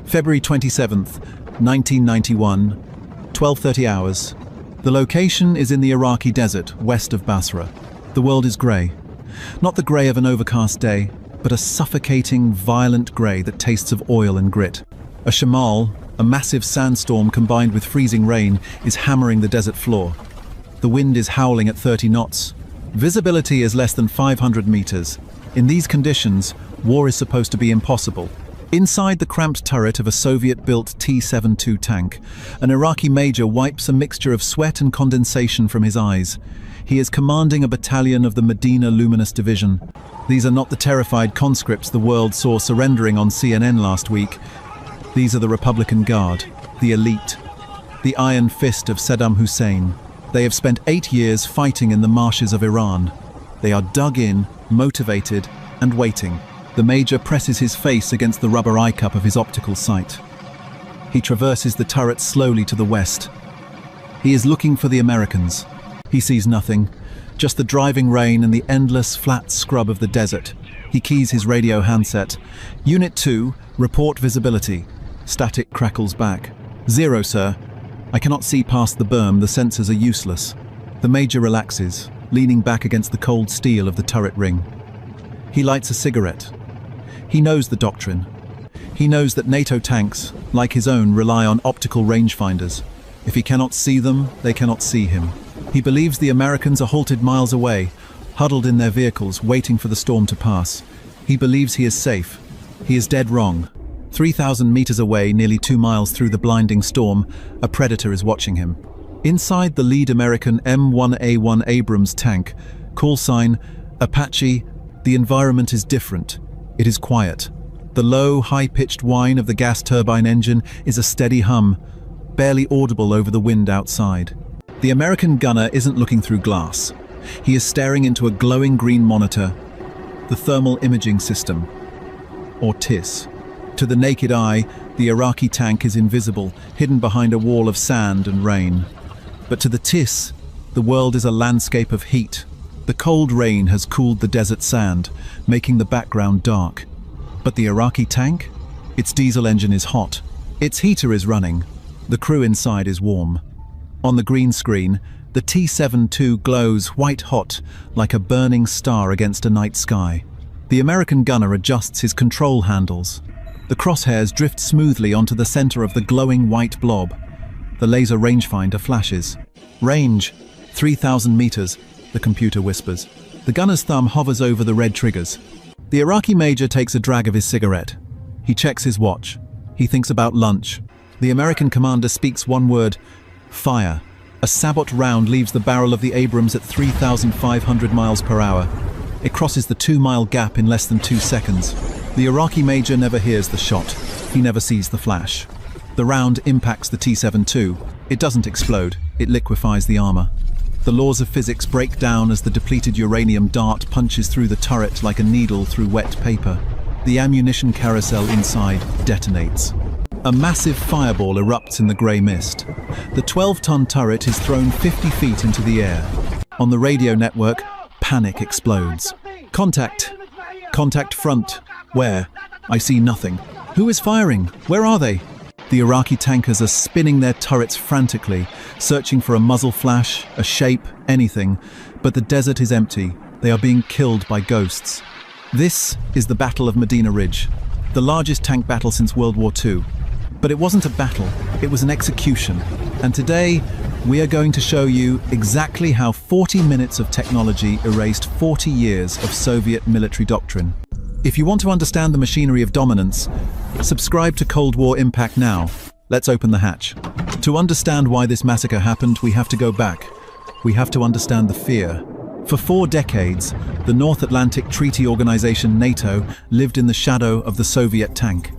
February 27th, 1991, 12:30 hours. The location is in the Iraqi desert, west of Basra. The world is grey. Not the grey of an overcast day, but a suffocating, violent grey that tastes of oil and grit. A shamal, a massive sandstorm combined with freezing rain, is hammering the desert floor. The wind is howling at 30 knots. Visibility is less than 500 meters. In these conditions, war is supposed to be impossible. Inside the cramped turret of a Soviet-built T-72 tank, an Iraqi major wipes a mixture of sweat and condensation from his eyes. He is commanding a battalion of the Medina Luminous Division. These are not the terrified conscripts the world saw surrendering on CNN last week. These are the Republican Guard, the elite, the iron fist of Saddam Hussein. They have spent 8 years fighting in the marshes of Iran. They are dug in, motivated, and waiting. The major presses his face against the rubber eye cup of his optical sight. He traverses the turret slowly to the west. He is looking for the Americans. He sees nothing, just the driving rain and the endless flat scrub of the desert. He keys his radio handset. Unit 2, report visibility. Static crackles back. 0, sir. I cannot see past the berm, the sensors are useless. The major relaxes, leaning back against the cold steel of the turret ring. He lights a cigarette. He knows the doctrine. He knows that NATO tanks, like his own, rely on optical rangefinders. If he cannot see them, they cannot see him. He believes the Americans are halted miles away, huddled in their vehicles, waiting for the storm to pass. He believes he is safe. He is dead wrong. 3,000 meters away, nearly 2 miles through the blinding storm, a predator is watching him. Inside the lead American M1A1 Abrams tank, call sign Apache, the environment is different. It is quiet. The low, high-pitched whine of the gas turbine engine is a steady hum, barely audible over the wind outside. The American gunner isn't looking through glass. He is staring into a glowing green monitor, the Thermal Imaging System, or TIS. To the naked eye, the Iraqi tank is invisible, hidden behind a wall of sand and rain. But to the TIS, the world is a landscape of heat. The cold rain has cooled the desert sand, making the background dark. But the Iraqi tank? Its diesel engine is hot. Its heater is running. The crew inside is warm. On the green screen, the T-72 glows white-hot, like a burning star against a night sky. The American gunner adjusts his control handles. The crosshairs drift smoothly onto the center of the glowing white blob. The laser rangefinder flashes. Range, 3,000 meters, the computer whispers. The gunner's thumb hovers over the red triggers. The Iraqi major takes a drag of his cigarette. He checks his watch. He thinks about lunch. The American commander speaks one word: fire. A sabot round leaves the barrel of the Abrams at 3,500 miles per hour. It crosses the 2-mile gap in less than 2 seconds. The Iraqi major never hears the shot. He never sees the flash. The round impacts the T-72. It doesn't explode. It liquefies the armor. The laws of physics break down as the depleted uranium dart punches through the turret like a needle through wet paper. The ammunition carousel inside detonates. A massive fireball erupts in the grey mist. The 12-ton turret is thrown 50 feet into the air. On the radio network, panic explodes. Contact. Contact front. Where? I see nothing. Who is firing? Where are they? The Iraqi tankers are spinning their turrets frantically, searching for a muzzle flash, a shape, anything. But the desert is empty. They are being killed by ghosts. This is the Battle of Medina Ridge, the largest tank battle since World War II. But it wasn't a battle, it was an execution. And today, we are going to show you exactly how 40 minutes of technology erased 40 years of Soviet military doctrine. If you want to understand the machinery of dominance, subscribe to Cold War Impact now. Let's open the hatch. To understand why this massacre happened, we have to go back. We have to understand the fear. For 4 decades, the North Atlantic Treaty Organization NATO lived in the shadow of the Soviet tank.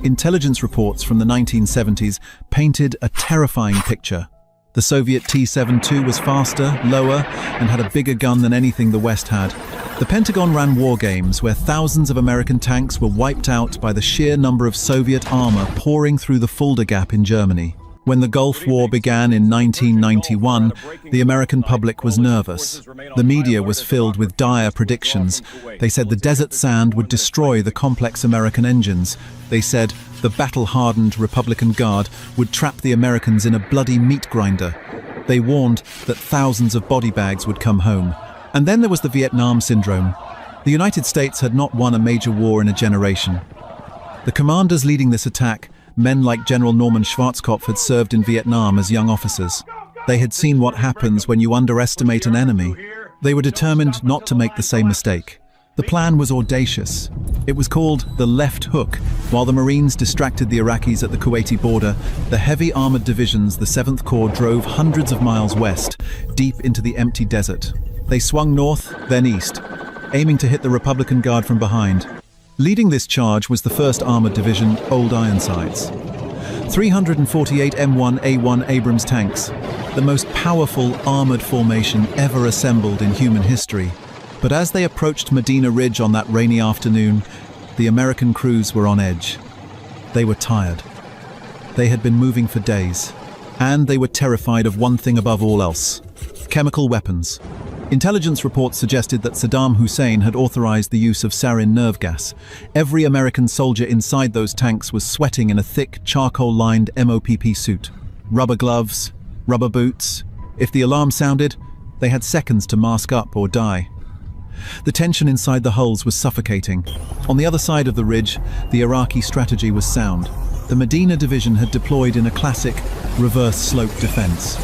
Intelligence reports from the 1970s painted a terrifying picture. The Soviet T-72 was faster, lower, and had a bigger gun than anything the West had. The Pentagon ran war games where thousands of American tanks were wiped out by the sheer number of Soviet armor pouring through the Fulda Gap in Germany. When the Gulf War began in 1991, the American public was nervous. The media was filled with dire predictions. They said the desert sand would destroy the complex American engines. They said the battle-hardened Republican Guard would trap the Americans in a bloody meat grinder. They warned that thousands of body bags would come home. And then there was the Vietnam syndrome. The United States had not won a major war in a generation. The commanders leading this attack, men like General Norman Schwarzkopf, had served in Vietnam as young officers. They had seen what happens when you underestimate an enemy. They were determined not to make the same mistake. The plan was audacious. It was called the left hook. While the Marines distracted the Iraqis at the Kuwaiti border, the heavy armored divisions, the 7th Corps, drove hundreds of miles west, deep into the empty desert. They swung north, then east, aiming to hit the Republican Guard from behind. Leading this charge was the 1st Armored Division, Old Ironsides. 348 M1A1 Abrams tanks, the most powerful armored formation ever assembled in human history. But as they approached Medina Ridge on that rainy afternoon, the American crews were on edge. They were tired. They had been moving for days, and they were terrified of one thing above all else: chemical weapons. Intelligence reports suggested that Saddam Hussein had authorized the use of sarin nerve gas. Every American soldier inside those tanks was sweating in a thick, charcoal-lined MOPP suit. Rubber gloves, rubber boots. If the alarm sounded, they had seconds to mask up or die. The tension inside the hulls was suffocating. On the other side of the ridge, the Iraqi strategy was sound. The Medina Division had deployed in a classic reverse slope defense.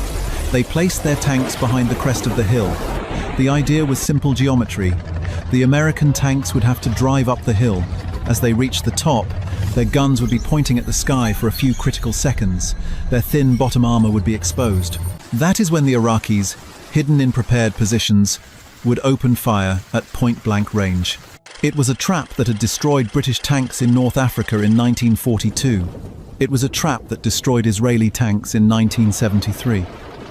They placed their tanks behind the crest of the hill. The idea was simple geometry. The American tanks would have to drive up the hill. As they reached the top, their guns would be pointing at the sky for a few critical seconds. Their thin bottom armor would be exposed. That is when the Iraqis, hidden in prepared positions, would open fire at point-blank range. It was a trap that had destroyed British tanks in North Africa in 1942. It was a trap that destroyed Israeli tanks in 1973.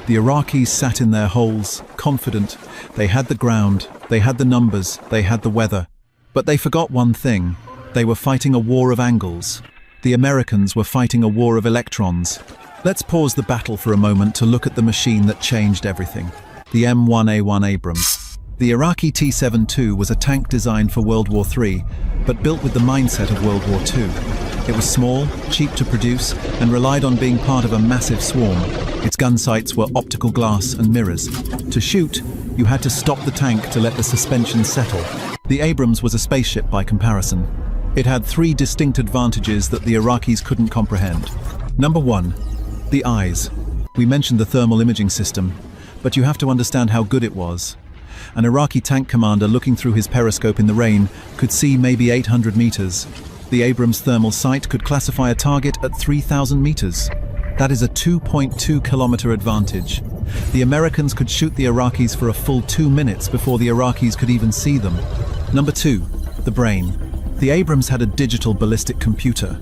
The Iraqis sat in their holes, confident. They had the ground, they had the numbers, they had the weather. But they forgot one thing. They were fighting a war of angles. The Americans were fighting a war of electrons. Let's pause the battle for a moment to look at the machine that changed everything. The M1A1 Abrams. The Iraqi T-72 was a tank designed for World War III, but built with the mindset of World War II. It was small, cheap to produce, and relied on being part of a massive swarm. Its gun sights were optical glass and mirrors. To shoot, you had to stop the tank to let the suspension settle. The Abrams was a spaceship by comparison. It had 3 distinct advantages that the Iraqis couldn't comprehend. Number 1, the eyes. We mentioned the thermal imaging system, but you have to understand how good it was. An Iraqi tank commander looking through his periscope in the rain could see maybe 800 meters. The Abrams thermal sight could classify a target at 3,000 meters. That is a 2.2 kilometer advantage. The Americans could shoot the Iraqis for a full 2 minutes before the Iraqis could even see them. Number 2, the brain. The Abrams had a digital ballistic computer.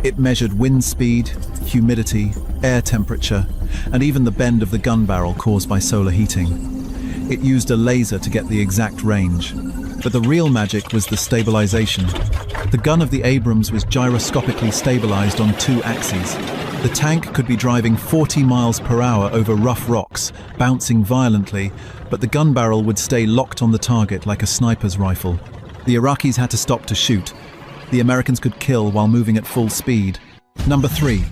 It measured wind speed, humidity, air temperature, and even the bend of the gun barrel caused by solar heating. It used a laser to get the exact range. But the real magic was the stabilization. The gun of the Abrams was gyroscopically stabilized on 2 axes. The tank could be driving 40 miles per hour over rough rocks, bouncing violently, but the gun barrel would stay locked on the target like a sniper's rifle. The Iraqis had to stop to shoot. The Americans could kill while moving at full speed. Number 3,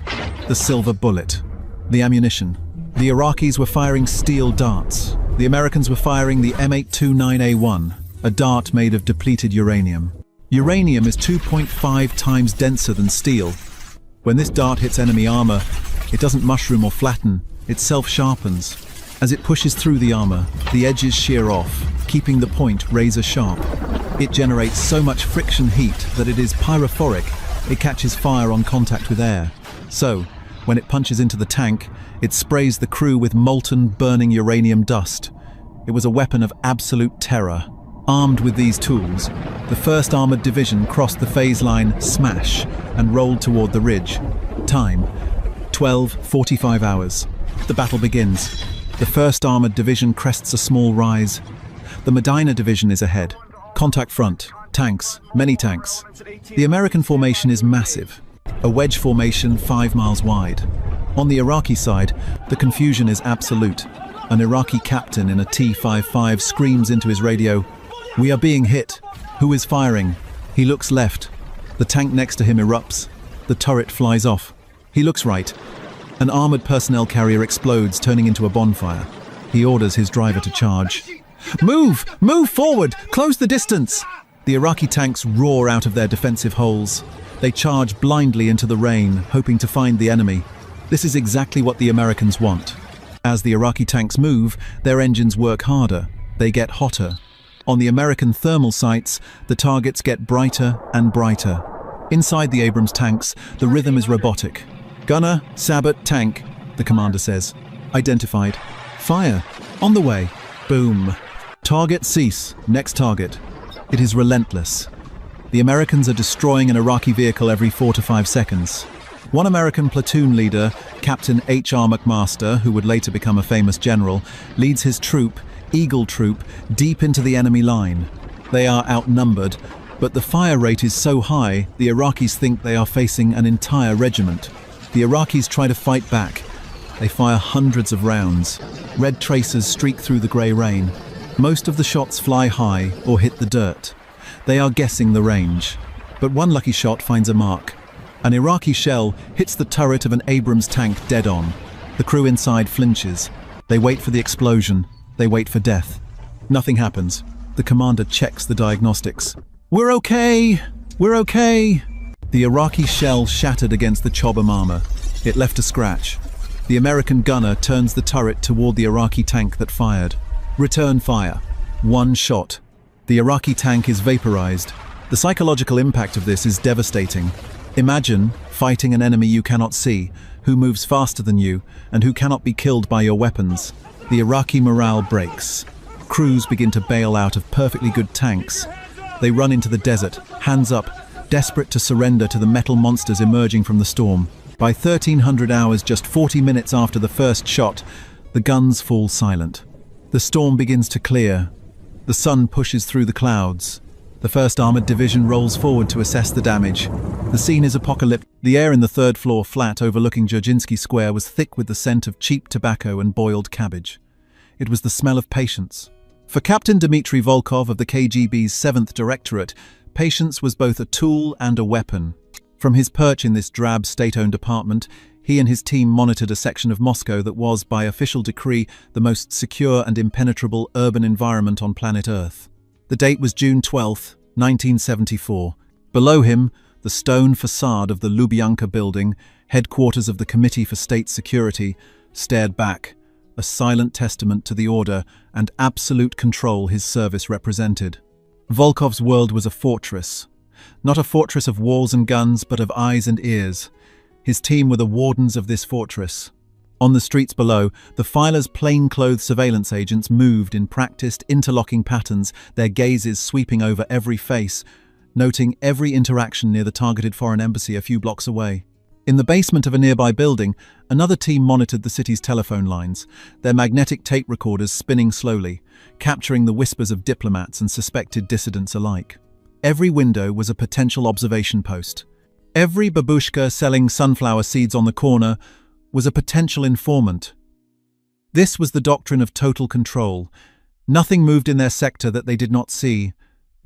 the silver bullet. The ammunition. The Iraqis were firing steel darts. The Americans were firing the M829A1, a dart made of depleted uranium. Uranium is 2.5 times denser than steel. When this dart hits enemy armor, it doesn't mushroom or flatten, it self-sharpens. As it pushes through the armor, the edges shear off, keeping the point razor sharp. It generates so much friction heat that it is pyrophoric. It catches fire on contact with air. So, when it punches into the tank, it sprays the crew with molten, burning uranium dust. It was a weapon of absolute terror. Armed with these tools, the 1st Armored Division crossed the phase line smash and rolled toward the ridge. Time, 12:45 hours. The battle begins. The 1st Armored Division crests a small rise. The Medina Division is ahead. Contact front. Tanks. Many tanks. The American formation is massive. A wedge formation 5 miles wide. On the Iraqi side, the confusion is absolute. An Iraqi captain in a T-55 screams into his radio, "We are being hit. Who is firing?" He looks left. The tank next to him erupts. The turret flies off. He looks right. An armored personnel carrier explodes, turning into a bonfire. He orders his driver to charge. "Move! Move forward! Close the distance!" The Iraqi tanks roar out of their defensive holes. They charge blindly into the rain, hoping to find the enemy. This is exactly what the Americans want. As the Iraqi tanks move, their engines work harder. They get hotter. On the American thermal sights, the targets get brighter and brighter. Inside the Abrams tanks, the rhythm is robotic. "Gunner, Sabot, tank," the commander says. "Identified. Fire. On the way." Boom. "Target cease. Next target." It is relentless. The Americans are destroying an Iraqi vehicle every 4 to 5 seconds. One American platoon leader, Captain H.R. McMaster, who would later become a famous general, leads his troop, Eagle Troop, deep into the enemy line. They are outnumbered, but the fire rate is so high, the Iraqis think they are facing an entire regiment. The Iraqis try to fight back. They fire hundreds of rounds. Red tracers streak through the grey rain. Most of the shots fly high or hit the dirt. They are guessing the range. But one lucky shot finds a mark. An Iraqi shell hits the turret of an Abrams tank dead on. The crew inside flinches. They wait for the explosion. They wait for death. Nothing happens. The commander checks the diagnostics. "We're okay! We're okay!" The Iraqi shell shattered against the Chobham armor. It left a scratch. The American gunner turns the turret toward the Iraqi tank that fired. Return fire. One shot. The Iraqi tank is vaporized. The psychological impact of this is devastating. Imagine fighting an enemy you cannot see, who moves faster than you, and who cannot be killed by your weapons. The Iraqi morale breaks. Crews begin to bail out of perfectly good tanks. They run into the desert, hands up, desperate to surrender to the metal monsters emerging from the storm. By 1300 hours, just 40 minutes after the first shot, the guns fall silent. The storm begins to clear. The sun pushes through the clouds. The 1st Armored Division rolls forward to assess the damage. The scene is apocalyptic. The air in the 3rd floor flat overlooking Dzerzhinsky Square was thick with the scent of cheap tobacco and boiled cabbage. It was the smell of patience. For Captain Dmitry Volkov of the KGB's 7th Directorate, patience was both a tool and a weapon. From his perch in this drab state-owned apartment, he and his team monitored a section of Moscow that was, by official decree, the most secure and impenetrable urban environment on planet Earth. The date was June 12, 1974. Below him, the stone facade of the Lubyanka building, headquarters of the Committee for State Security, stared back, a silent testament to the order and absolute control his service represented. Volkov's world was a fortress. Not a fortress of walls and guns, but of eyes and ears. His team were the wardens of this fortress. On the streets below, the filer's plainclothes surveillance agents moved in practiced, interlocking patterns, their gazes sweeping over every face, noting every interaction near the targeted foreign embassy a few blocks away. In the basement of a nearby building, another team monitored the city's telephone lines, their magnetic tape recorders spinning slowly, capturing the whispers of diplomats and suspected dissidents alike. Every window was a potential observation post. Every babushka selling sunflower seeds on the corner was a potential informant. This was the doctrine of total control. Nothing moved in their sector that they did not see.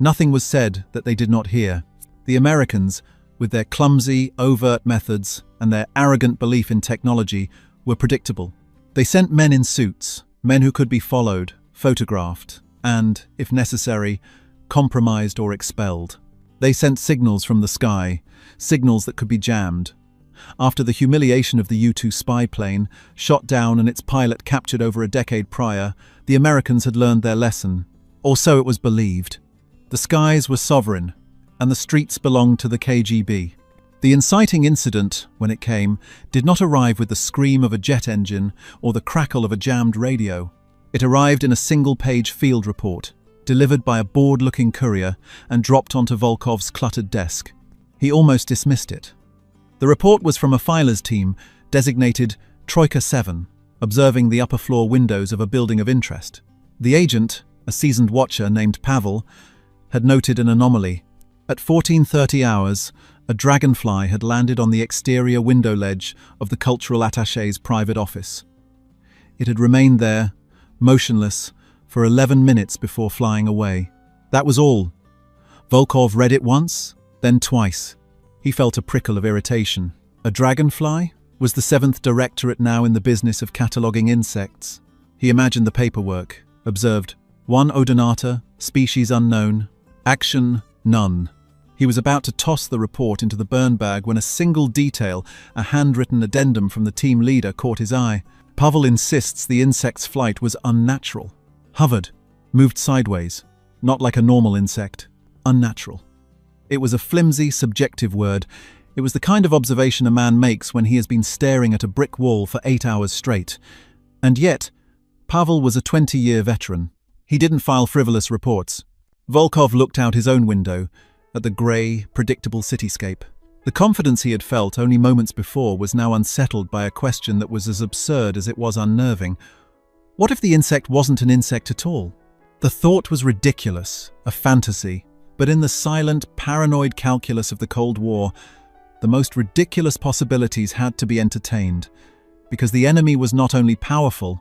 Nothing was said that they did not hear. The Americans, with their clumsy, overt methods and their arrogant belief in technology, were predictable. They sent men in suits, men who could be followed, photographed, and, if necessary, compromised or expelled. They sent signals from the sky, signals that could be jammed. After the humiliation of the U-2 spy plane, shot down and its pilot captured over a decade prior, the Americans had learned their lesson, or so it was believed. The skies were sovereign, and the streets belonged to the KGB. The inciting incident, when it came, did not arrive with the scream of a jet engine or the crackle of a jammed radio. It arrived in a single-page field report, delivered by a bored-looking courier and dropped onto Volkov's cluttered desk. He almost dismissed it. The report was from a filer's team, designated Troika 7, observing the upper-floor windows of a building of interest. The agent, a seasoned watcher named Pavel, had noted an anomaly. At 14:30 hours, A dragonfly had landed on the exterior window ledge of the cultural attaché's private office. It had remained there, motionless, for 11 minutes before flying away. That was all. Volkov read it once, then twice. He felt a prickle of irritation. A dragonfly? Was the 7th Directorate now in the business of cataloguing insects? He imagined the paperwork, observed 1 Odonata, species unknown, action none. He was about to toss the report into the burn bag when a single detail, a handwritten addendum from the team leader, caught his eye. Pavel insists the insect's flight was unnatural. Hovered, moved sideways, not like a normal insect. Unnatural. It was a flimsy, subjective word. It was the kind of observation a man makes when he has been staring at a brick wall for 8 hours straight. And yet, Pavel was a 20-year veteran. He didn't file frivolous reports. Volkov looked out his own window, at the grey, predictable cityscape. The confidence he had felt only moments before was now unsettled by a question that was as absurd as it was unnerving. What if the insect wasn't an insect at all? The thought was ridiculous, a fantasy, but in the silent, paranoid calculus of the Cold War, the most ridiculous possibilities had to be entertained, because the enemy was not only powerful,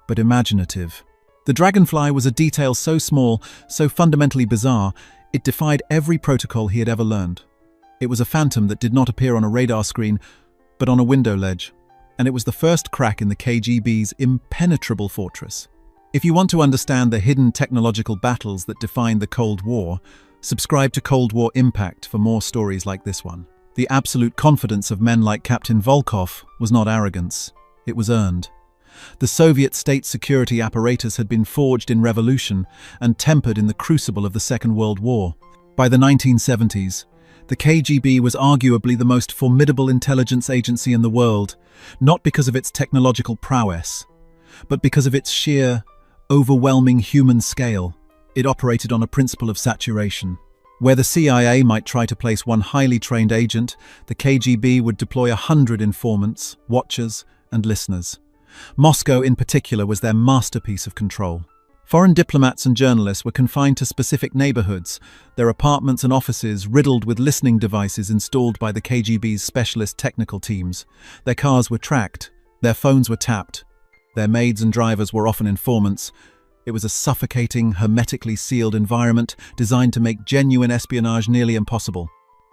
but imaginative. The dragonfly was a detail so small, so fundamentally bizarre, it defied every protocol he had ever learned. It was a phantom that did not appear on a radar screen, but on a window ledge, and it was the first crack in the KGB's impenetrable fortress. If you want to understand the hidden technological battles that defined the Cold War, subscribe to Cold War Impact for more stories like this one. The absolute confidence of men like Captain Volkov was not arrogance, it was earned. The Soviet state security apparatus had been forged in revolution and tempered in the crucible of the Second World War. By the 1970s, the KGB was arguably the most formidable intelligence agency in the world, not because of its technological prowess, but because of its sheer, overwhelming human scale. It operated on a principle of saturation. Where the CIA might try to place one highly trained agent, the KGB would deploy 100 informants, watchers, and listeners. Moscow, in particular, was their masterpiece of control. Foreign diplomats and journalists were confined to specific neighborhoods, their apartments and offices riddled with listening devices installed by the KGB's specialist technical teams. Their cars were tracked, their phones were tapped, their maids and drivers were often informants. It was a suffocating, hermetically sealed environment designed to make genuine espionage nearly impossible.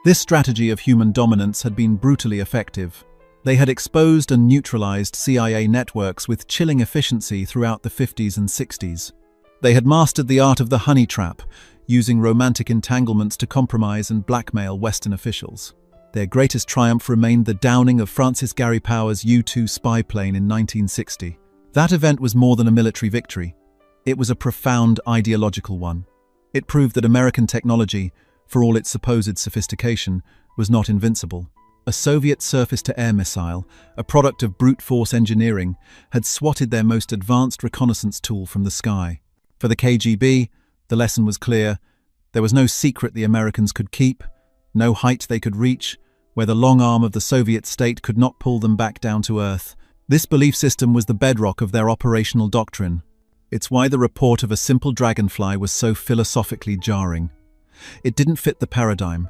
This strategy of human dominance had been brutally effective. They had exposed and neutralized CIA networks with chilling efficiency throughout the 50s and 60s. They had mastered the art of the honey trap, using romantic entanglements to compromise and blackmail Western officials. Their greatest triumph remained the downing of Francis Gary Powers' U-2 spy plane in 1960. That event was more than a military victory. It was a profound ideological one. It proved that American technology, for all its supposed sophistication, was not invincible. A Soviet surface-to-air missile, a product of brute force engineering, had swatted their most advanced reconnaissance tool from the sky. For the KGB, the lesson was clear. There was no secret the Americans could keep, no height they could reach, where the long arm of the Soviet state could not pull them back down to earth. This belief system was the bedrock of their operational doctrine. It's why the report of a simple dragonfly was so philosophically jarring. It didn't fit the paradigm.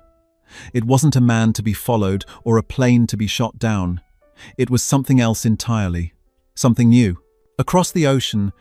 It wasn't a man to be followed or a plane to be shot down. It was something else entirely. Something new. Across the ocean,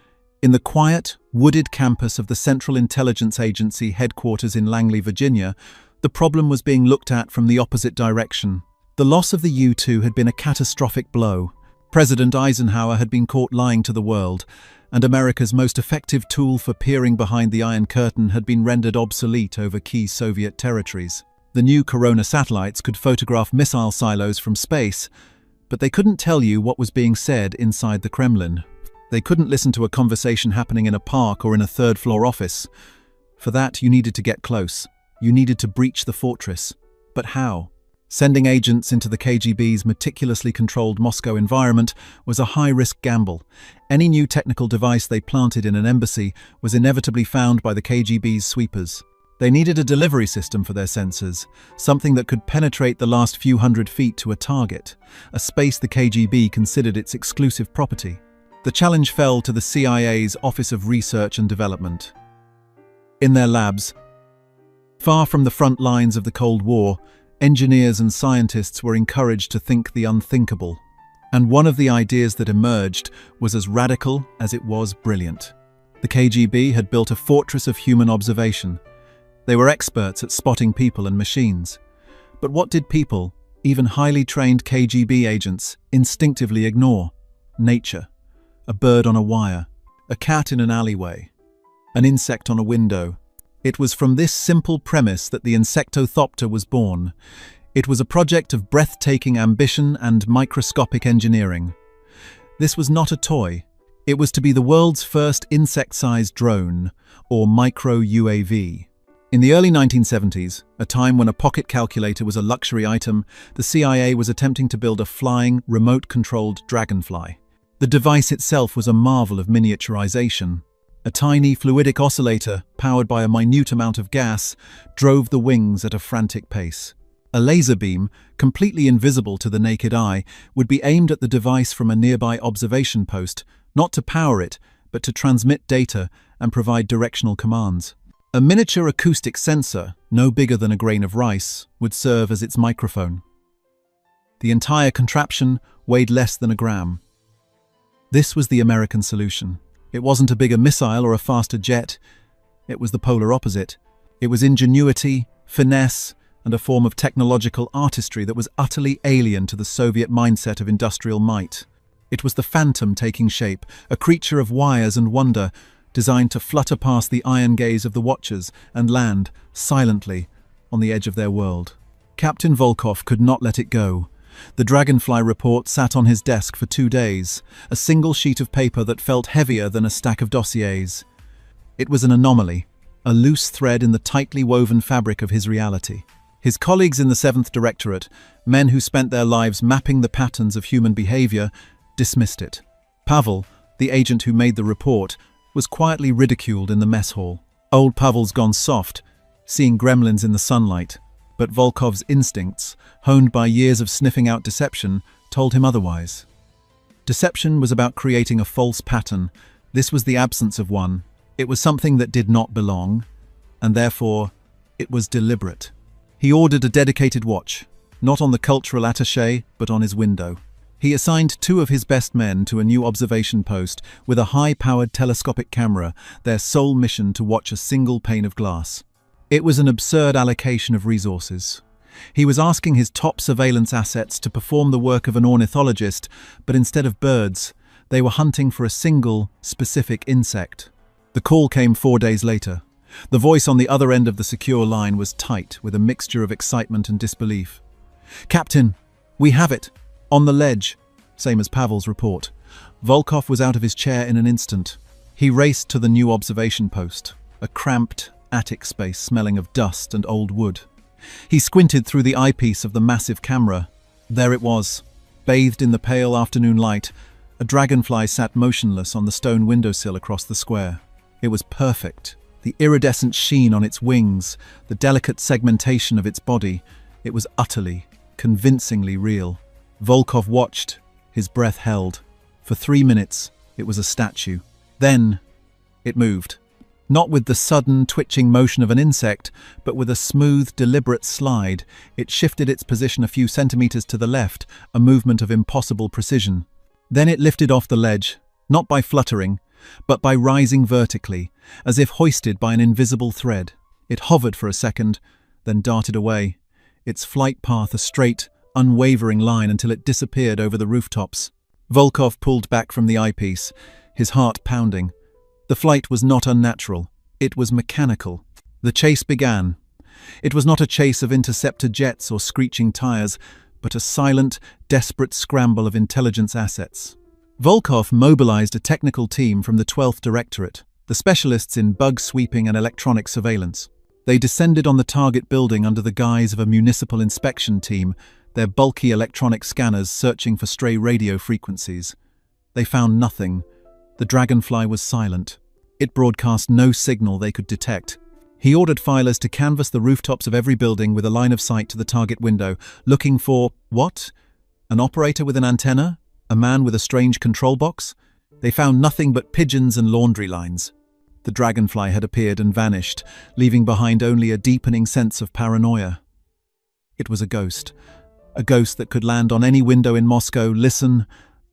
in the quiet, wooded campus of the Central Intelligence Agency headquarters in Langley, Virginia, the problem was being looked at from the opposite direction. The loss of the U-2 had been a catastrophic blow. President Eisenhower had been caught lying to the world, and America's most effective tool for peering behind the Iron Curtain had been rendered obsolete over key Soviet territories. The new Corona satellites could photograph missile silos from space, but they couldn't tell you what was being said inside the Kremlin. They couldn't listen to a conversation happening in a park or in a third-floor office. For that, you needed to get close. You needed to breach the fortress. But how? Sending agents into the KGB's meticulously controlled Moscow environment was a high-risk gamble. Any new technical device they planted in an embassy was inevitably found by the KGB's sweepers. They needed a delivery system for their sensors, something that could penetrate the last few hundred feet to a target, a space the KGB considered its exclusive property. The challenge fell to the CIA's Office of Research and Development. In their labs, far from the front lines of the Cold War, Engineers and scientists were encouraged to think the unthinkable. And one of the ideas that emerged was as radical as it was brilliant. The KGB had built a fortress of human observation. They were experts at spotting people and machines. But what did people, even highly trained KGB agents, instinctively ignore? Nature. A bird on a wire. A cat in an alleyway. An insect on a window. It was from this simple premise that the Insectothopter was born. It was a project of breathtaking ambition and microscopic engineering. This was not a toy. It was to be the world's first insect-sized drone, or micro-UAV. In the early 1970s, a time when a pocket calculator was a luxury item, the CIA was attempting to build a flying, remote-controlled dragonfly. The device itself was a marvel of miniaturization. A tiny fluidic oscillator, powered by a minute amount of gas, drove the wings at a frantic pace. A laser beam, completely invisible to the naked eye, would be aimed at the device from a nearby observation post, not to power it, but to transmit data and provide directional commands. A miniature acoustic sensor, no bigger than a grain of rice, would serve as its microphone. The entire contraption weighed less than a gram. This was the American solution. It wasn't a bigger missile or a faster jet. It was the polar opposite. It was ingenuity, finesse, and a form of technological artistry that was utterly alien to the Soviet mindset of industrial might. It was the Phantom taking shape, a creature of wires and wonder, designed to flutter past the iron gaze of the watchers and land, silently, on the edge of their world. Captain Volkov could not let it go. The Dragonfly report sat on his desk for 2 days, a single sheet of paper that felt heavier than a stack of dossiers. It was an anomaly, a loose thread in the tightly woven fabric of his reality. His colleagues in the 7th Directorate, men who spent their lives mapping the patterns of human behavior, dismissed it. Pavel, the agent who made the report, was quietly ridiculed in the mess hall. Old Pavel's gone soft, seeing gremlins in the sunlight. But Volkov's instincts, honed by years of sniffing out deception, told him otherwise. Deception was about creating a false pattern. This was the absence of one. It was something that did not belong, and therefore, it was deliberate. He ordered a dedicated watch, not on the cultural attaché, but on his window. He assigned 2 of his best men to a new observation post with a high-powered telescopic camera, their sole mission to watch a single pane of glass. It was an absurd allocation of resources. He was asking his top surveillance assets to perform the work of an ornithologist, but instead of birds, they were hunting for a single, specific insect. The call came 4 days later. The voice on the other end of the secure line was tight, with a mixture of excitement and disbelief. "Captain, we have it! On the ledge!" Same as Pavel's report. Volkov was out of his chair in an instant. He raced to the new observation post, a cramped attic space smelling of dust and old wood. He squinted through the eyepiece of the massive camera. There it was, bathed in the pale afternoon light. A dragonfly sat motionless on the stone windowsill across the square. It was perfect. The iridescent sheen on its wings, the delicate segmentation of its body. It was utterly, convincingly real. Volkov watched, his breath held. For 3 minutes, it was a statue. Then, it moved. Not with the sudden, twitching motion of an insect, but with a smooth, deliberate slide. It shifted its position a few centimeters to the left, a movement of impossible precision. Then it lifted off the ledge, not by fluttering, but by rising vertically, as if hoisted by an invisible thread. It hovered for a second, then darted away, its flight path a straight, unwavering line until it disappeared over the rooftops. Volkov pulled back from the eyepiece, his heart pounding. The flight was not unnatural. It was mechanical. The chase began. It was not a chase of interceptor jets or screeching tires, but a silent, desperate scramble of intelligence assets. Volkov mobilized a technical team from the 12th Directorate, the specialists in bug sweeping and electronic surveillance. They descended on the target building under the guise of a municipal inspection team, their bulky electronic scanners searching for stray radio frequencies. They found nothing. The dragonfly was silent. It broadcast no signal they could detect. He ordered filers to canvass the rooftops of every building with a line of sight to the target window, looking for, what? An operator with an antenna? A man with a strange control box? They found nothing but pigeons and laundry lines. The dragonfly had appeared and vanished, leaving behind only a deepening sense of paranoia. It was a ghost that could land on any window in Moscow, listen,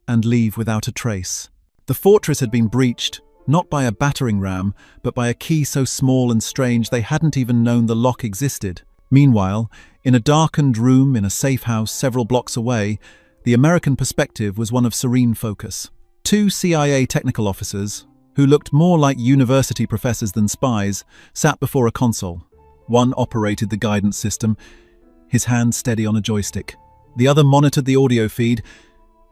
and leave without a trace. The fortress had been breached, not by a battering ram, but by a key so small and strange they hadn't even known the lock existed. Meanwhile, in a darkened room in a safe house several blocks away, the American perspective was one of serene focus. Two CIA technical officers, who looked more like university professors than spies, sat before a console. One operated the guidance system, his hand steady on a joystick. The other monitored the audio feed,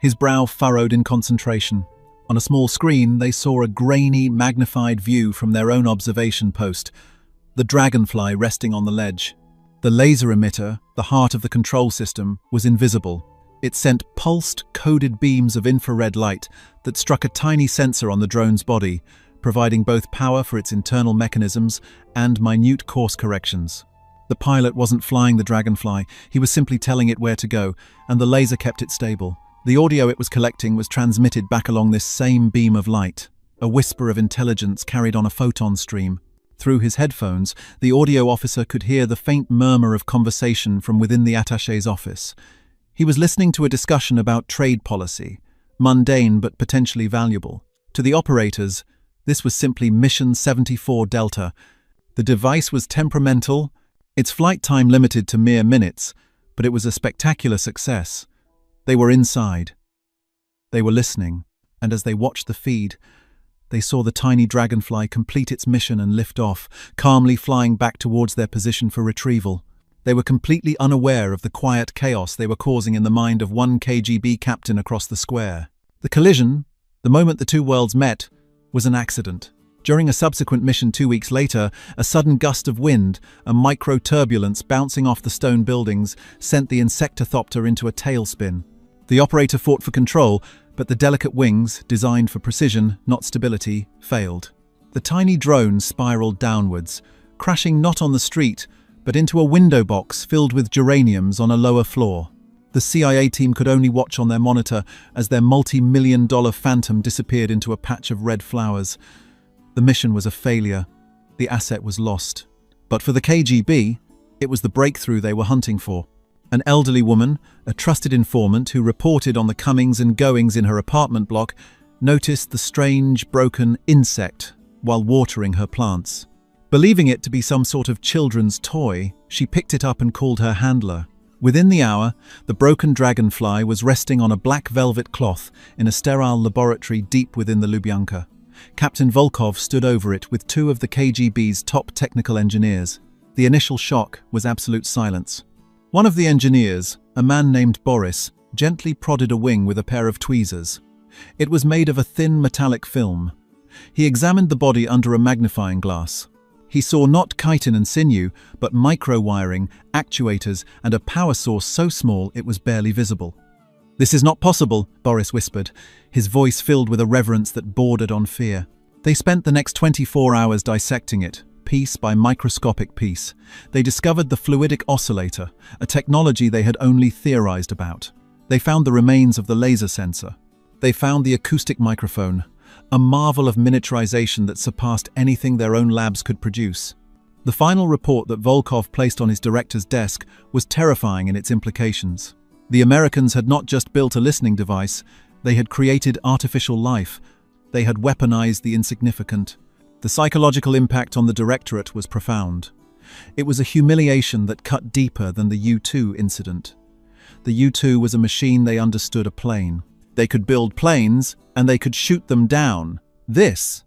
his brow furrowed in concentration. On a small screen, they saw a grainy, magnified view from their own observation post, the dragonfly resting on the ledge. The laser emitter, the heart of the control system, was invisible. It sent pulsed, coded beams of infrared light that struck a tiny sensor on the drone's body, providing both power for its internal mechanisms and minute course corrections. The pilot wasn't flying the dragonfly, he was simply telling it where to go, and the laser kept it stable. The audio it was collecting was transmitted back along this same beam of light, a whisper of intelligence carried on a photon stream. Through his headphones, the audio officer could hear the faint murmur of conversation from within the attaché's office. He was listening to a discussion about trade policy, mundane but potentially valuable. To the operators, this was simply Mission 74 Delta. The device was temperamental, its flight time limited to mere minutes, but it was a spectacular success. They were inside. They were listening, and as they watched the feed, they saw the tiny dragonfly complete its mission and lift off, calmly flying back towards their position for retrieval. They were completely unaware of the quiet chaos they were causing in the mind of one KGB captain across the square. The collision, the moment the two worlds met, was an accident. During a subsequent mission 2 weeks later, a sudden gust of wind, a micro-turbulence bouncing off the stone buildings, sent the insectothopter into a tailspin. The operator fought for control, but the delicate wings, designed for precision, not stability, failed. The tiny drone spiraled downwards, crashing not on the street, but into a window box filled with geraniums on a lower floor. The CIA team could only watch on their monitor as their multi-million-dollar Phantom disappeared into a patch of red flowers. The mission was a failure. The asset was lost. But for the KGB, it was the breakthrough they were hunting for. An elderly woman, a trusted informant who reported on the comings and goings in her apartment block, noticed the strange, broken insect while watering her plants. Believing it to be some sort of children's toy, she picked it up and called her handler. Within the hour, the broken dragonfly was resting on a black velvet cloth in a sterile laboratory deep within the Lubyanka. Captain Volkov stood over it with two of the KGB's top technical engineers. The initial shock was absolute silence. One of the engineers, a man named Boris, gently prodded a wing with a pair of tweezers. It was made of a thin metallic film. He examined the body under a magnifying glass. He saw not chitin and sinew, but micro-wiring, actuators, and a power source so small it was barely visible. "This is not possible," Boris whispered, his voice filled with a reverence that bordered on fear. They spent the next 24 hours dissecting it, piece by microscopic piece. They discovered the fluidic oscillator, a technology they had only theorized about. They found the remains of the laser sensor. They found the acoustic microphone, a marvel of miniaturization that surpassed anything their own labs could produce. The final report that Volkov placed on his director's desk was terrifying in its implications. The Americans had not just built a listening device, they had created artificial life. They had weaponized the insignificant. The psychological impact on the directorate was profound. It was a humiliation that cut deeper than the U-2 incident. The U-2 was a machine they understood, a plane. They could build planes, and they could shoot them down. This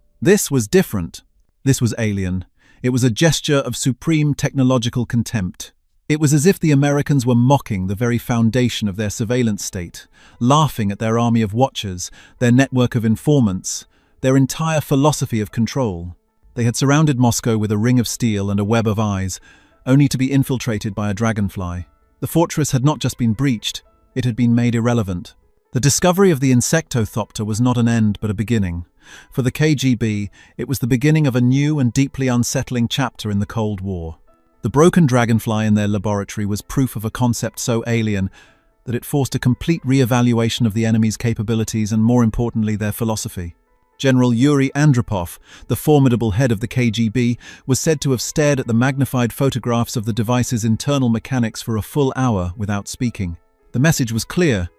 was different. This was alien. It was a gesture of supreme technological contempt. It was as if the Americans were mocking the very foundation of their surveillance state, laughing at their army of watchers, their network of informants, their entire philosophy of control. They had surrounded Moscow with a ring of steel and a web of eyes, only to be infiltrated by a dragonfly. The fortress had not just been breached, it had been made irrelevant. The discovery of the insectothopter was not an end but a beginning. For the KGB, it was the beginning of a new and deeply unsettling chapter in the Cold War. The broken dragonfly in their laboratory was proof of a concept so alien that it forced a complete re-evaluation of the enemy's capabilities and, more importantly, their philosophy. General Yuri Andropov, the formidable head of the KGB, was said to have stared at the magnified photographs of the device's internal mechanics for a full hour without speaking. The message was clear.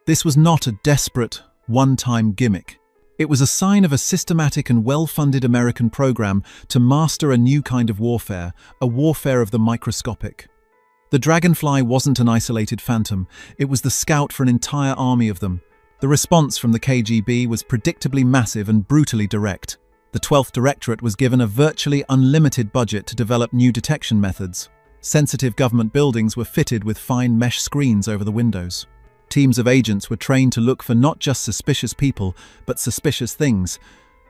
This was not a desperate, one-time gimmick. It was a sign of a systematic and well-funded American program to master a new kind of warfare, a warfare of the microscopic. The Dragonfly wasn't an isolated phantom, it was the scout for an entire army of them. The response from the KGB was predictably massive and brutally direct. The 12th Directorate was given a virtually unlimited budget to develop new detection methods. Sensitive government buildings were fitted with fine mesh screens over the windows. Teams of agents were trained to look for not just suspicious people, but suspicious things.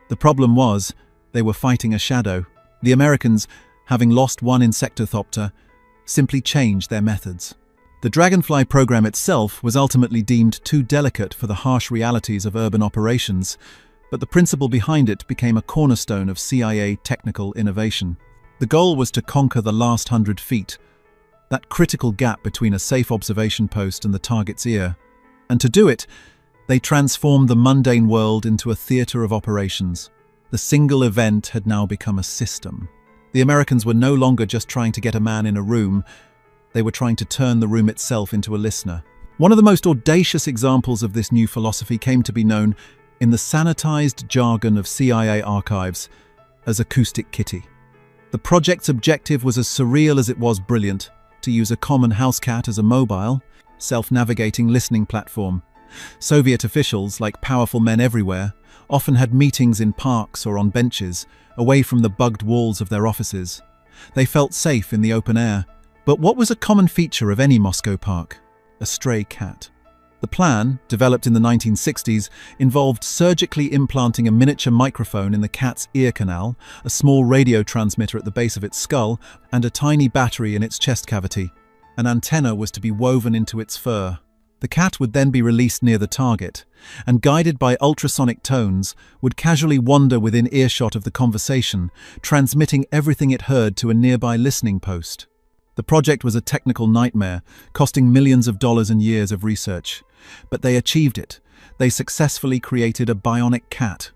The problem was, they were fighting a shadow. The Americans, having lost one insectothopter, simply changed their methods. The Dragonfly program itself was ultimately deemed too delicate for the harsh realities of urban operations, but the principle behind it became a cornerstone of CIA technical innovation. The goal was to conquer the last 100 feet, that critical gap between a safe observation post and the target's ear. And to do it, they transformed the mundane world into a theater of operations. The single event had now become a system. The Americans were no longer just trying to get a man in a room, they were trying to turn the room itself into a listener. One of the most audacious examples of this new philosophy came to be known in the sanitized jargon of CIA archives as Acoustic Kitty. The project's objective was as surreal as it was brilliant: to use a common house cat as a mobile, self-navigating listening platform. Soviet officials, like powerful men everywhere, often had meetings in parks or on benches, away from the bugged walls of their offices. They felt safe in the open air. But what was a common feature of any Moscow park? A stray cat. The plan, developed in the 1960s, involved surgically implanting a miniature microphone in the cat's ear canal, a small radio transmitter at the base of its skull, and a tiny battery in its chest cavity. An antenna was to be woven into its fur. The cat would then be released near the target, and guided by ultrasonic tones, would casually wander within earshot of the conversation, transmitting everything it heard to a nearby listening post. The project was a technical nightmare, costing millions of dollars and years of research. But they achieved it. They successfully created a bionic cat.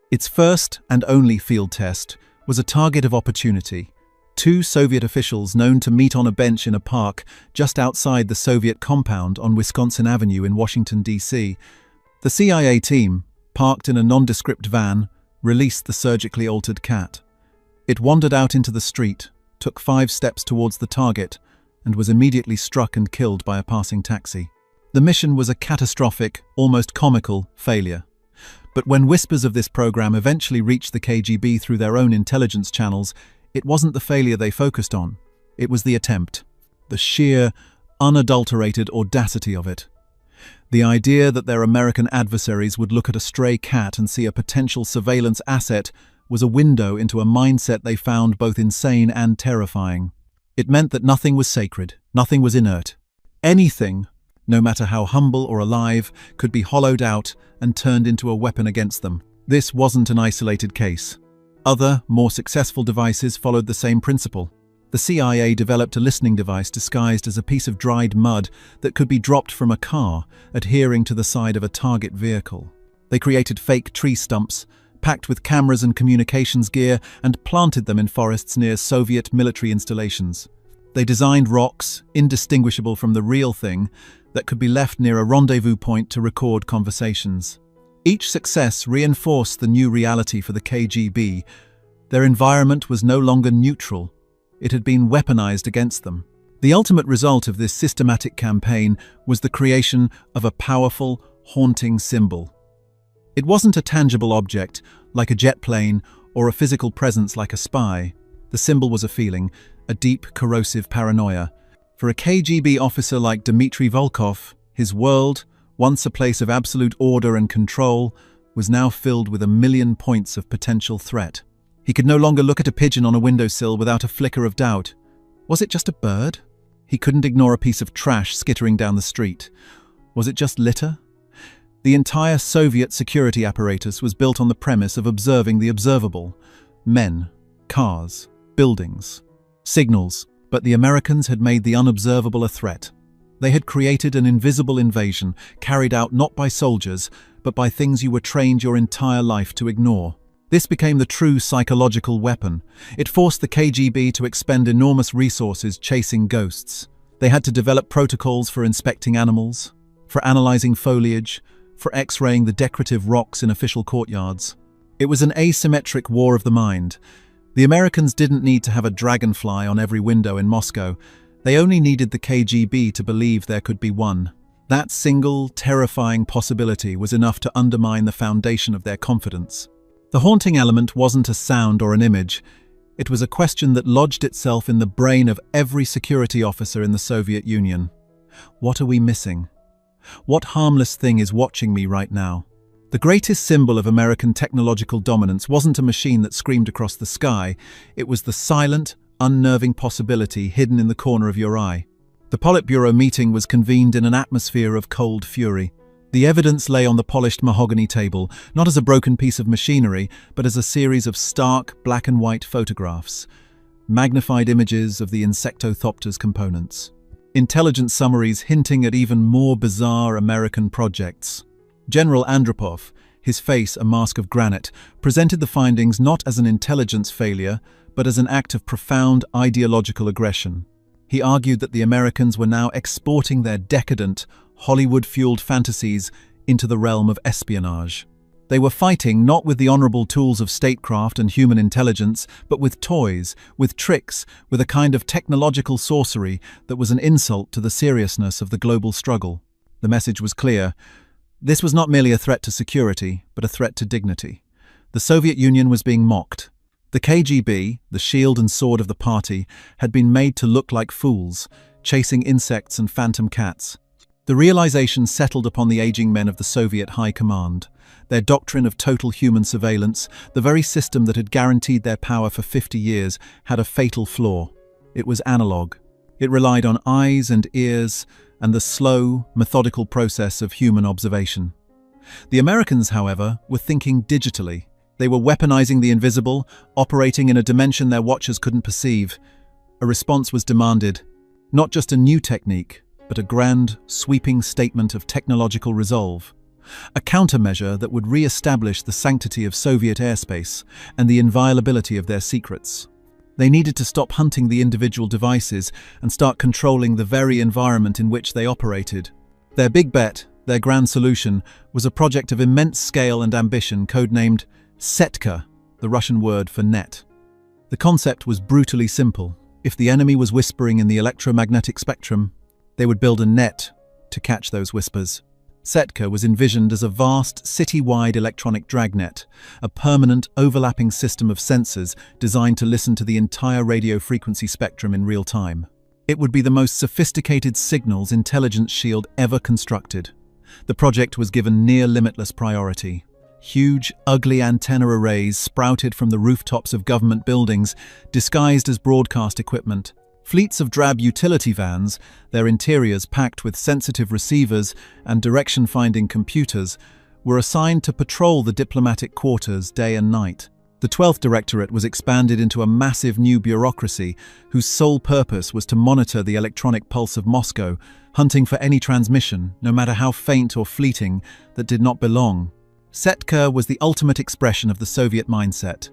Its first and only field test was a target of opportunity. Two Soviet officials known to meet on a bench in a park just outside the Soviet compound on Wisconsin Avenue in Washington, D.C. The CIA team, parked in a nondescript van, released the surgically altered cat. It wandered out into the street, took 5 steps towards the target, and was immediately struck and killed by a passing taxi. The mission was a catastrophic, almost comical, failure. But when whispers of this program eventually reached the KGB through their own intelligence channels, it wasn't the failure they focused on. It was the attempt. The sheer, unadulterated audacity of it. The idea that their American adversaries would look at a stray cat and see a potential surveillance asset was a window into a mindset they found both insane and terrifying. It meant that nothing was sacred, nothing was inert. Anything, no matter how humble or alive, could be hollowed out and turned into a weapon against them. This wasn't an isolated case. Other, more successful devices followed the same principle. The CIA developed a listening device disguised as a piece of dried mud that could be dropped from a car, adhering to the side of a target vehicle. They created fake tree stumps, packed with cameras and communications gear, and planted them in forests near Soviet military installations. They designed rocks, indistinguishable from the real thing, that could be left near a rendezvous point to record conversations. Each success reinforced the new reality for the KGB. Their environment was no longer neutral. It had been weaponized against them. The ultimate result of this systematic campaign was the creation of a powerful, haunting symbol. It wasn't a tangible object, like a jet plane, or a physical presence like a spy. The symbol was a feeling, a deep, corrosive paranoia. For a KGB officer like Dmitry Volkov, his world, once a place of absolute order and control, was now filled with a million points of potential threat. He could no longer look at a pigeon on a windowsill without a flicker of doubt. Was it just a bird? He couldn't ignore a piece of trash skittering down the street. Was it just litter? The entire Soviet security apparatus was built on the premise of observing the observable. Men, cars, buildings, signals. But the Americans had made the unobservable a threat. They had created an invisible invasion, carried out not by soldiers, but by things you were trained your entire life to ignore. This became the true psychological weapon. It forced the KGB to expend enormous resources chasing ghosts. They had to develop protocols for inspecting animals, for analyzing foliage, for X-raying the decorative rocks in official courtyards. It was an asymmetric war of the mind. The Americans didn't need to have a dragonfly on every window in Moscow. They only needed the KGB to believe there could be one. That single, terrifying possibility was enough to undermine the foundation of their confidence. The haunting element wasn't a sound or an image. It was a question that lodged itself in the brain of every security officer in the Soviet Union. What are we missing? What harmless thing is watching me right now? The greatest symbol of American technological dominance wasn't a machine that screamed across the sky. It was the silent, unnerving possibility hidden in the corner of your eye. The Politburo meeting was convened in an atmosphere of cold fury. The evidence lay on the polished mahogany table, not as a broken piece of machinery, but as a series of stark, black and white photographs, magnified images of the Insectothopter's components. Intelligence summaries hinting at even more bizarre American projects. General Andropov, his face a mask of granite, presented the findings not as an intelligence failure, but as an act of profound ideological aggression. He argued that the Americans were now exporting their decadent, Hollywood-fueled fantasies into the realm of espionage. They were fighting not with the honorable tools of statecraft and human intelligence, but with toys, with tricks, with a kind of technological sorcery that was an insult to the seriousness of the global struggle. The message was clear. This was not merely a threat to security, but a threat to dignity. The Soviet Union was being mocked. The KGB, the shield and sword of the party, had been made to look like fools, chasing insects and phantom cats. The realization settled upon the aging men of the Soviet High Command. Their doctrine of total human surveillance, the very system that had guaranteed their power for 50 years, had a fatal flaw. It was analog. It relied on eyes and ears and the slow, methodical process of human observation. The Americans, however, were thinking digitally. They were weaponizing the invisible, operating in a dimension their watchers couldn't perceive. A response was demanded. Not just a new technique, but a grand, sweeping statement of technological resolve. A countermeasure that would re-establish the sanctity of Soviet airspace and the inviolability of their secrets. They needed to stop hunting the individual devices and start controlling the very environment in which they operated. Their big bet, their grand solution, was a project of immense scale and ambition codenamed Setka, the Russian word for net. The concept was brutally simple. If the enemy was whispering in the electromagnetic spectrum, they would build a net to catch those whispers. Setka was envisioned as a vast, city-wide electronic dragnet, a permanent, overlapping system of sensors designed to listen to the entire radio frequency spectrum in real time. It would be the most sophisticated signals intelligence shield ever constructed. The project was given near-limitless priority. Huge, ugly antenna arrays sprouted from the rooftops of government buildings, disguised as broadcast equipment. Fleets of drab utility vans, their interiors packed with sensitive receivers and direction-finding computers, were assigned to patrol the diplomatic quarters day and night. The 12th Directorate was expanded into a massive new bureaucracy whose sole purpose was to monitor the electronic pulse of Moscow, hunting for any transmission, no matter how faint or fleeting, that did not belong. Setka was the ultimate expression of the Soviet mindset.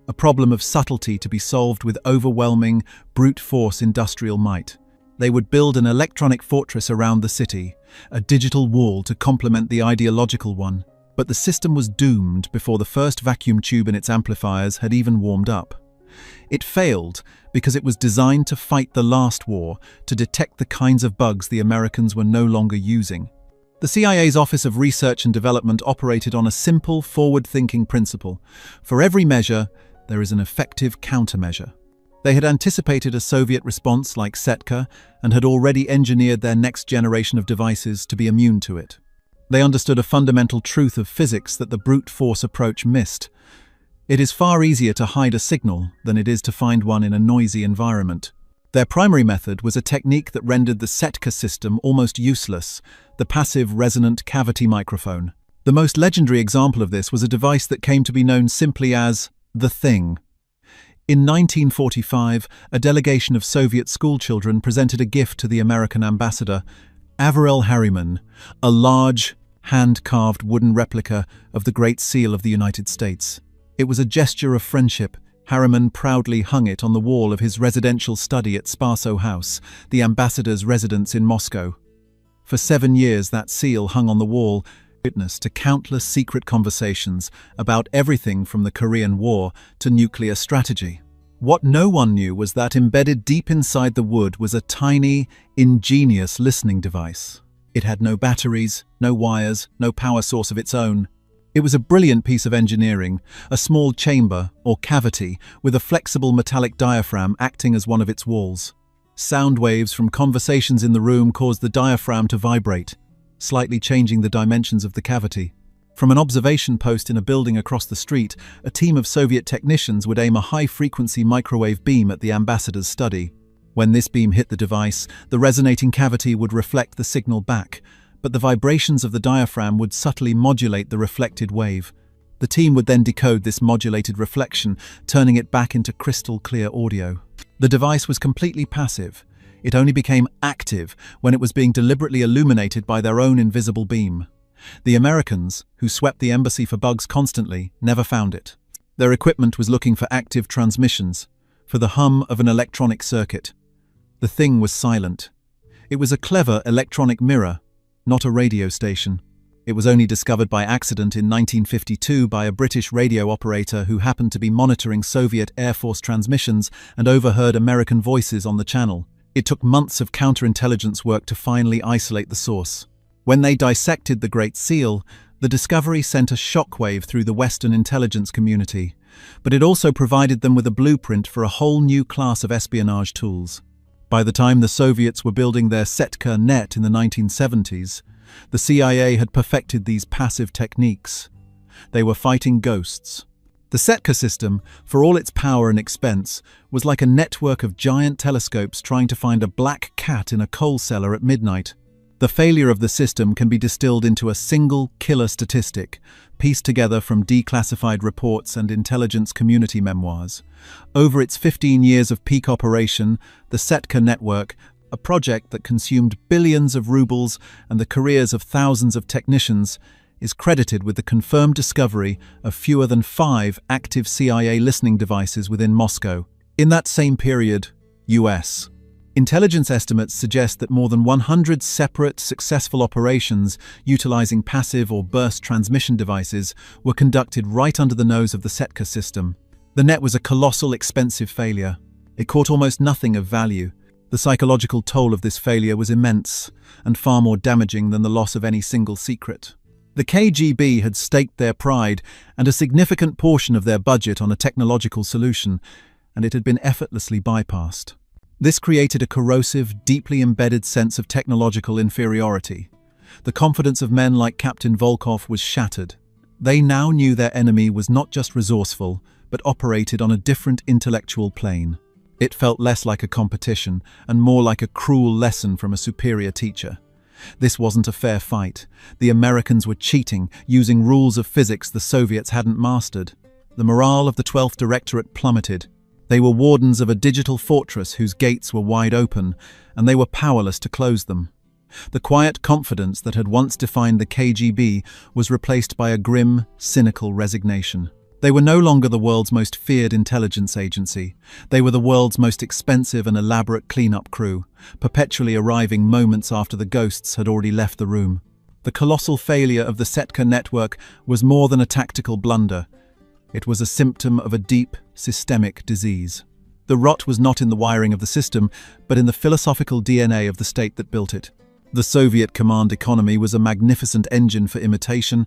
A problem of subtlety to be solved with overwhelming, brute force industrial might. They would build an electronic fortress around the city, a digital wall to complement the ideological one. But the system was doomed before the first vacuum tube in its amplifiers had even warmed up. It failed because it was designed to fight the last war, to detect the kinds of bugs the Americans were no longer using. The CIA's Office of Research and Development operated on a simple, forward-thinking principle. For every measure, there is an effective countermeasure. They had anticipated a Soviet response like Setka and had already engineered their next generation of devices to be immune to it. They understood a fundamental truth of physics that the brute force approach missed. It is far easier to hide a signal than it is to find one in a noisy environment. Their primary method was a technique that rendered the Setka system almost useless, the passive resonant cavity microphone. The most legendary example of this was a device that came to be known simply as the Thing. In 1945, a delegation of Soviet schoolchildren presented a gift to the American ambassador, Averell Harriman, a large, hand-carved wooden replica of the Great Seal of the United States. It was a gesture of friendship. Harriman proudly hung it on the wall of his residential study at Spaso House, the ambassador's residence in Moscow. For 7 years that seal hung on the wall, witness to countless secret conversations about everything from the Korean War to nuclear strategy. What no one knew was that embedded deep inside the wood was a tiny, ingenious listening device. It had no batteries, no wires, no power source of its own. It was a brilliant piece of engineering, a small chamber, or cavity, with a flexible metallic diaphragm acting as one of its walls. Sound waves from conversations in the room caused the diaphragm to vibrate, slightly changing the dimensions of the cavity. From an observation post in a building across the street, a team of Soviet technicians would aim a high-frequency microwave beam at the ambassador's study. When this beam hit the device, the resonating cavity would reflect the signal back, but the vibrations of the diaphragm would subtly modulate the reflected wave. The team would then decode this modulated reflection, turning it back into crystal-clear audio. The device was completely passive. It only became active when it was being deliberately illuminated by their own invisible beam. The Americans, who swept the embassy for bugs constantly, never found it. Their equipment was looking for active transmissions, for the hum of an electronic circuit. The thing was silent. It was a clever electronic mirror, not a radio station. It was only discovered by accident in 1952 by a British radio operator who happened to be monitoring Soviet Air Force transmissions and overheard American voices on the channel. It took months of counterintelligence work to finally isolate the source. When they dissected the Great Seal, the discovery sent a shockwave through the Western intelligence community, but it also provided them with a blueprint for a whole new class of espionage tools. By the time the Soviets were building their Setka net in the 1970s, the CIA had perfected these passive techniques. They were fighting ghosts. The Setka system, for all its power and expense, was like a network of giant telescopes trying to find a black cat in a coal cellar at midnight. The failure of the system can be distilled into a single killer statistic, pieced together from declassified reports and intelligence community memoirs. Over its 15 years of peak operation, the Setka network, a project that consumed billions of rubles and the careers of thousands of technicians, is credited with the confirmed discovery of fewer than 5 active CIA listening devices within Moscow. In that same period, US. Intelligence estimates suggest that more than 100 separate, successful operations utilizing passive or burst transmission devices were conducted right under the nose of the Setka system. The net was a colossal, expensive failure. It caught almost nothing of value. The psychological toll of this failure was immense and far more damaging than the loss of any single secret. The KGB had staked their pride and a significant portion of their budget on a technological solution, and it had been effortlessly bypassed. This created a corrosive, deeply embedded sense of technological inferiority. The confidence of men like Captain Volkov was shattered. They now knew their enemy was not just resourceful, but operated on a different intellectual plane. It felt less like a competition and more like a cruel lesson from a superior teacher. This wasn't a fair fight. The Americans were cheating, using rules of physics the Soviets hadn't mastered. The morale of the 12th Directorate plummeted. They were wardens of a digital fortress whose gates were wide open, and they were powerless to close them. The quiet confidence that had once defined the KGB was replaced by a grim, cynical resignation. They were no longer the world's most feared intelligence agency. They were the world's most expensive and elaborate cleanup crew, perpetually arriving moments after the ghosts had already left the room. The colossal failure of the Setka network was more than a tactical blunder. It was a symptom of a deep, systemic disease. The rot was not in the wiring of the system, but in the philosophical DNA of the state that built it. The Soviet command economy was a magnificent engine for imitation,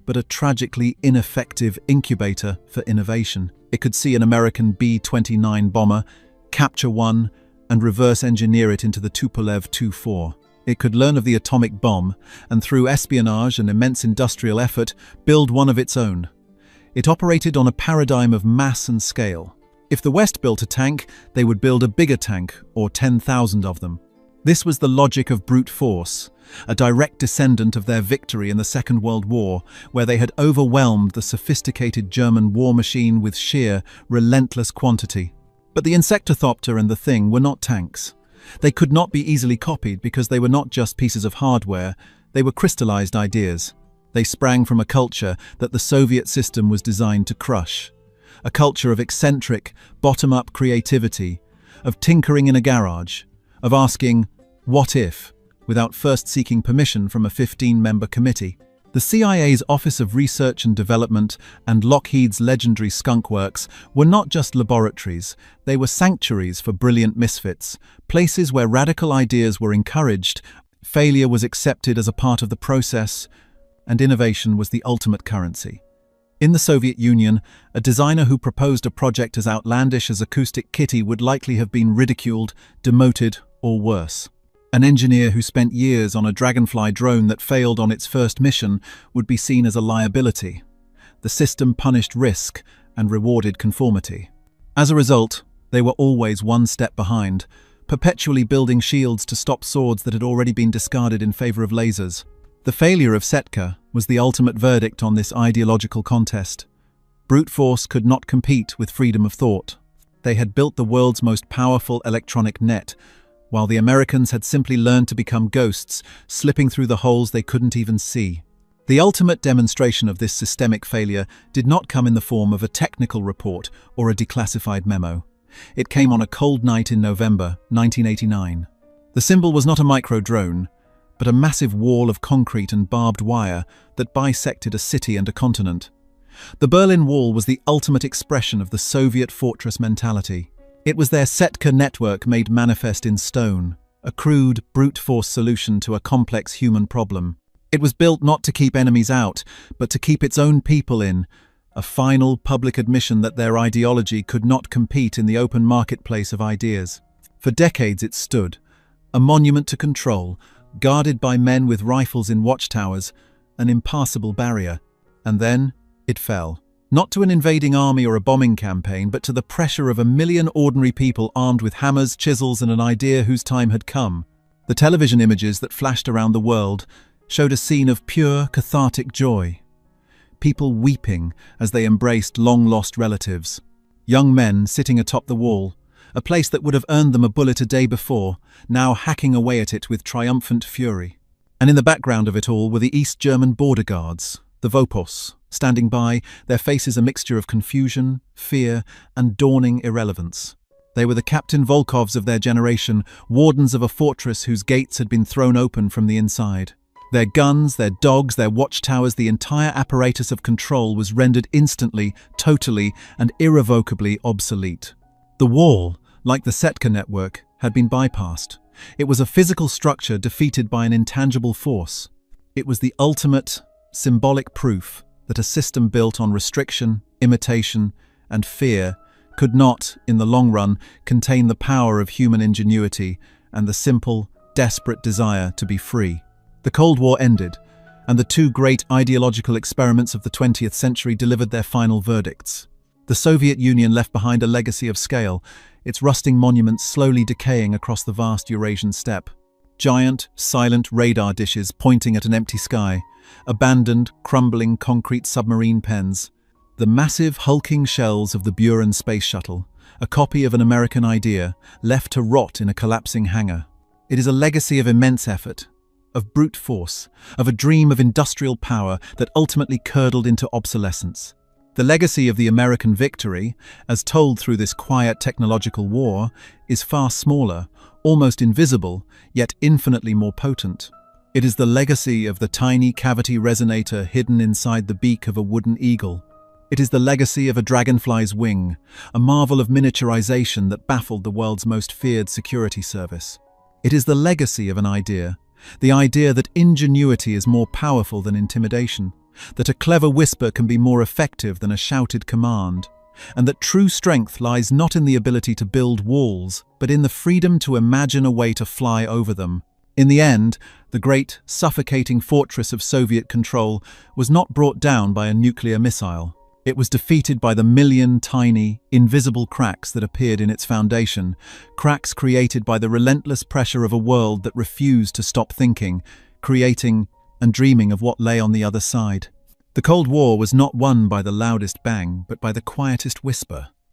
but a tragically ineffective incubator for innovation. It could see an American B-29 bomber, capture one, and reverse engineer it into the Tupolev Tu-4. It could learn of the atomic bomb, and through espionage and immense industrial effort, build one of its own. It operated on a paradigm of mass and scale. If the West built a tank, they would build a bigger tank, or 10,000 of them. This was the logic of brute force, a direct descendant of their victory in the Second World War, where they had overwhelmed the sophisticated German war machine with sheer, relentless quantity. But the Insectothopter and the Thing were not tanks. They could not be easily copied because they were not just pieces of hardware, they were crystallized ideas. They sprang from a culture that the Soviet system was designed to crush. A culture of eccentric, bottom-up creativity, of tinkering in a garage, of asking, "What if?" without first seeking permission from a 15-member committee. The CIA's Office of Research and Development and Lockheed's legendary Skunk Works were not just laboratories, they were sanctuaries for brilliant misfits, places where radical ideas were encouraged, failure was accepted as a part of the process, and innovation was the ultimate currency. In the Soviet Union, a designer who proposed a project as outlandish as Acoustic Kitty would likely have been ridiculed, demoted, or worse. An engineer who spent years on a Dragonfly drone that failed on its first mission would be seen as a liability. The system punished risk and rewarded conformity. As a result, they were always one step behind, perpetually building shields to stop swords that had already been discarded in favor of lasers. The failure of Setka was the ultimate verdict on this ideological contest. Brute force could not compete with freedom of thought. They had built the world's most powerful electronic net, while the Americans had simply learned to become ghosts, slipping through the holes they couldn't even see. The ultimate demonstration of this systemic failure did not come in the form of a technical report or a declassified memo. It came on a cold night in November 1989. The symbol was not a micro-drone, but a massive wall of concrete and barbed wire that bisected a city and a continent. The Berlin Wall was the ultimate expression of the Soviet fortress mentality. It was their Setka network made manifest in stone, a crude, brute force solution to a complex human problem. It was built not to keep enemies out, but to keep its own people in, a final public admission that their ideology could not compete in the open marketplace of ideas. For decades it stood, a monument to control, guarded by men with rifles in watchtowers, an impassable barrier. And then it fell. Not to an invading army or a bombing campaign, but to the pressure of 1 million ordinary people armed with hammers, chisels, and an idea whose time had come. The television images that flashed around the world showed a scene of pure, cathartic joy. People weeping as they embraced long-lost relatives. Young men sitting atop the wall, a place that would have earned them a bullet a day before, now hacking away at it with triumphant fury. And in the background of it all were the East German border guards, the Vopos, standing by, their faces a mixture of confusion, fear, and dawning irrelevance. They were the Captain Volkovs of their generation, wardens of a fortress whose gates had been thrown open from the inside. Their guns, their dogs, their watchtowers, the entire apparatus of control was rendered instantly, totally, and irrevocably obsolete. The wall, like the Setka network, had been bypassed. It was a physical structure defeated by an intangible force. It was the ultimate, symbolic proof that a system built on restriction, imitation, and fear could not, in the long run, contain the power of human ingenuity and the simple, desperate desire to be free. The Cold War ended, and the two great ideological experiments of the 20th century delivered their final verdicts. The Soviet Union left behind a legacy of scale, its rusting monuments slowly decaying across the vast Eurasian steppe. Giant, silent radar dishes pointing at an empty sky, abandoned, crumbling concrete submarine pens. The massive, hulking shells of the Buran space shuttle, a copy of an American idea, left to rot in a collapsing hangar. It is a legacy of immense effort, of brute force, of a dream of industrial power that ultimately curdled into obsolescence. The legacy of the American victory, as told through this quiet technological war, is far smaller, almost invisible, yet infinitely more potent. It is the legacy of the tiny cavity resonator hidden inside the beak of a wooden eagle. It is the legacy of a dragonfly's wing, a marvel of miniaturization that baffled the world's most feared security service. It is the legacy of an idea, the idea that ingenuity is more powerful than intimidation, that a clever whisper can be more effective than a shouted command, and that true strength lies not in the ability to build walls, but in the freedom to imagine a way to fly over them. In the end, the great, suffocating fortress of Soviet control was not brought down by a nuclear missile. It was defeated by the million tiny, invisible cracks that appeared in its foundation, cracks created by the relentless pressure of a world that refused to stop thinking, creating, and dreaming of what lay on the other side. The Cold War was not won by the loudest bang, but by the quietest whisper.